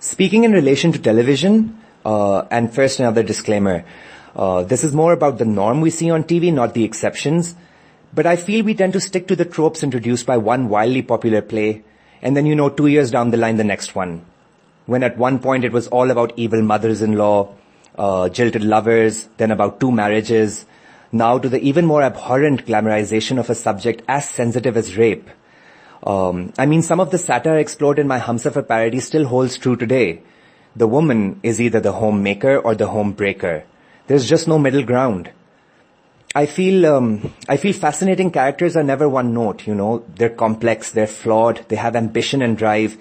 Speaking in relation to television, and first another disclaimer, this is more about the norm we see on TV, not the exceptions. But I feel we tend to stick to the tropes introduced by one wildly popular play, and then 2 years down the line, the next one. When at one point it was all about evil mothers-in-law, jilted lovers, then about two marriages, now to the even more abhorrent glamorization of a subject as sensitive as rape. Some of the satire explored in my Humsafar parody still holds true today. The woman is either the homemaker or the homebreaker. There's just no middle ground. I feel fascinating characters are never one note, They're complex, they're flawed, they have ambition and drive.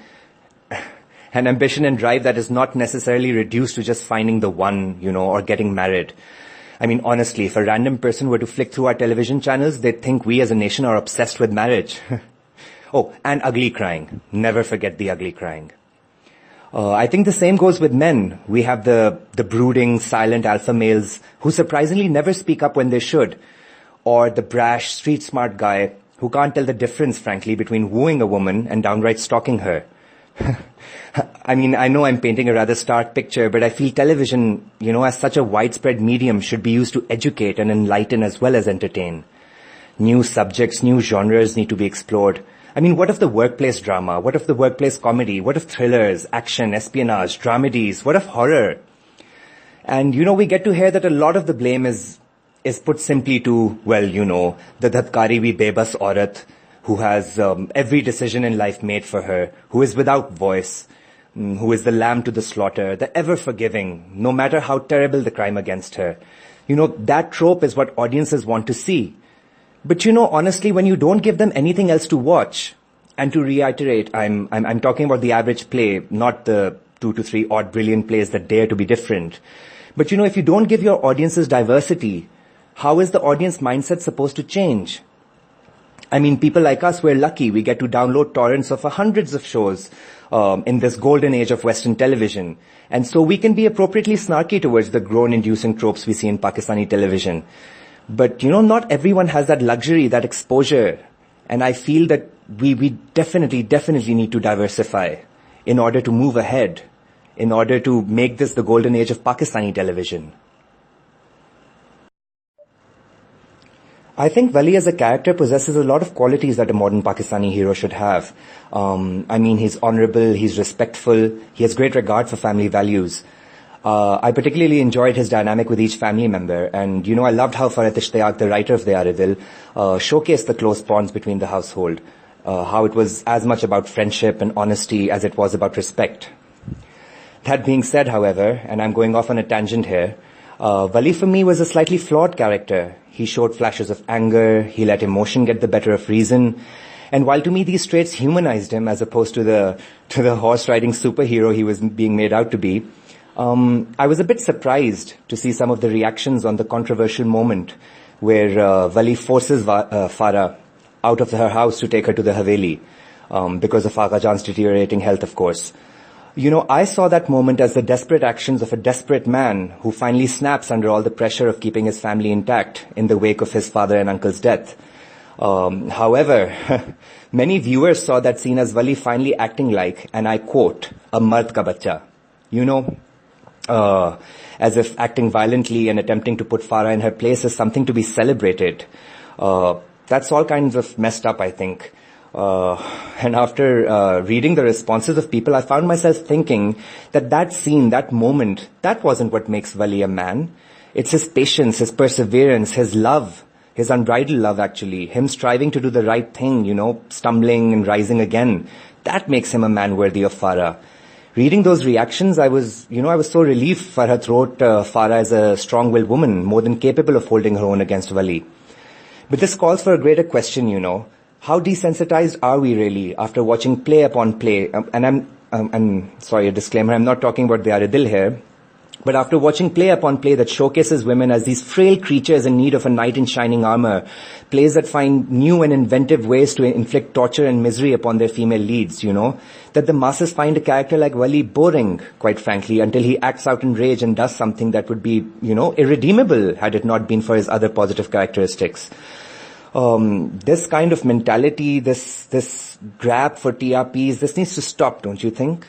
An ambition and drive that is not necessarily reduced to just finding the one, or getting married. Honestly, if a random person were to flick through our television channels, they'd think we as a nation are obsessed with marriage. Oh, and ugly crying. Never forget the ugly crying. I think the same goes with men. We have the brooding, silent alpha males who surprisingly never speak up when they should. Or the brash, street-smart guy who can't tell the difference, frankly, between wooing a woman and downright stalking her. I know I'm painting a rather stark picture, but I feel television, as such a widespread medium should be used to educate and enlighten as well as entertain. New subjects, new genres need to be explored. What of the workplace drama? What of the workplace comedy? What of thrillers, action, espionage, dramedies? What of horror? And, we get to hear that a lot of the blame is put simply to, the dhatkari vi bebas aurat, who has every decision in life made for her, who is without voice, who is the lamb to the slaughter, the ever-forgiving, no matter how terrible the crime against her. That trope is what audiences want to see. But honestly, when you don't give them anything else to watch, and to reiterate, I'm talking about the average play, not the 2 to 3 odd brilliant plays that dare to be different. But if you don't give your audiences diversity, how is the audience mindset supposed to change? People like us, we're lucky. We get to download torrents of hundreds of shows in this golden age of Western television. And so we can be appropriately snarky towards the groan-inducing tropes we see in Pakistani television. But, not everyone has that luxury, that exposure. And I feel that we definitely need to diversify in order to move ahead, in order to make this the golden age of Pakistani television. I think Wali as a character possesses a lot of qualities that a modern Pakistani hero should have. He's honorable, he's respectful, he has great regard for family values. I particularly enjoyed his dynamic with each family member, and I loved how Farhat Ishtiyaq, the writer of the Aridil, showcased the close bonds between the household, how it was as much about friendship and honesty as it was about respect. That being said, however, and I'm going off on a tangent here, Wali for me was a slightly flawed character. He showed flashes of anger, he let emotion get the better of reason, and while to me these traits humanized him as opposed to the horse-riding superhero he was being made out to be, I was a bit surprised to see some of the reactions on the controversial moment where Wali forces Farah out of her house to take her to the Haveli, because of Agha Jan's deteriorating health, of course. I saw that moment as the desperate actions of a desperate man who finally snaps under all the pressure of keeping his family intact in the wake of his father and uncle's death. However, many viewers saw that scene as Wali finally acting like, and I quote, a mard ka bacha. As if acting violently and attempting to put Farah in her place is something to be celebrated. That's all kinds of messed up, I think. And after reading the responses of people, I found myself thinking that scene, that moment, that wasn't what makes Wali a man. It's his patience, his perseverance, his love, his unbridled love actually, him striving to do the right thing, stumbling and rising again. That makes him a man worthy of Farah. Reading those reactions, I was so relieved Farhat wrote Farah as a strong-willed woman, more than capable of holding her own against Wali. But this calls for a greater question, How desensitized are we really after watching play upon play? And I'm sorry, a disclaimer, I'm not talking about the Aridil here. But after watching play upon play that showcases women as these frail creatures in need of a knight in shining armor, plays that find new and inventive ways to inflict torture and misery upon their female leads, that the masses find a character like Wali boring, quite frankly, until he acts out in rage and does something that would be, irredeemable had it not been for his other positive characteristics. This kind of mentality, this grab for TRPs, this needs to stop, don't you think?